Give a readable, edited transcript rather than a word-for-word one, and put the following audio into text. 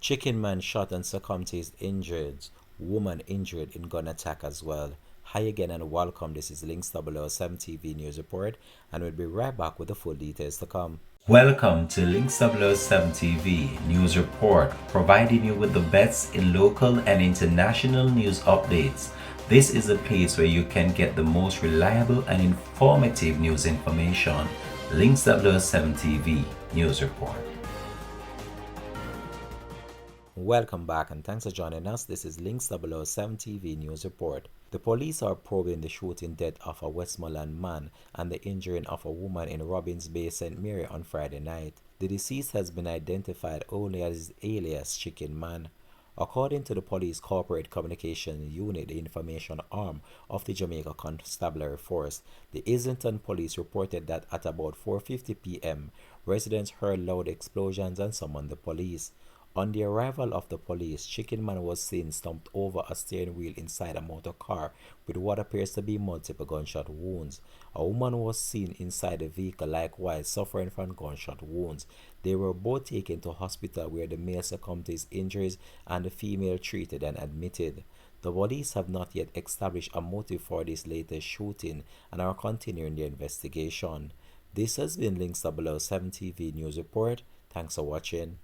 Chicken man shot and succumbed to his injuries. Woman injured in gun attack as well. Hi again and welcome. This is Links 007 TV News Report, and we'll be right back with the full details to come. Welcome to Links 007 TV News Report, providing you with the best in local and international news updates. This is a place where you can get the most reliable and informative news information. Links 007 TV News Report. Welcome back and thanks for joining us. This is Links 007 TV News Report. The police are probing the shooting death of a Westmoreland man and the injuring of a woman in Robbins Bay, St. Mary on Friday night. The deceased has been identified only as his alias Chicken Man. According to the Police Corporate Communication Unit, the information arm of the Jamaica Constabulary Force, the Islington Police reported that at about 4:50 p.m., residents heard loud explosions and summoned the police. On the arrival of the police, Chicken Man was seen slumped over a steering wheel inside a motor car with what appears to be multiple gunshot wounds. A woman was seen inside the vehicle likewise suffering from gunshot wounds. They were both taken to hospital where the male succumbed to his injuries and the female treated and admitted. The police have not yet established a motive for this latest shooting and are continuing their investigation. This has been Links 007 TV News Report. Thanks for watching.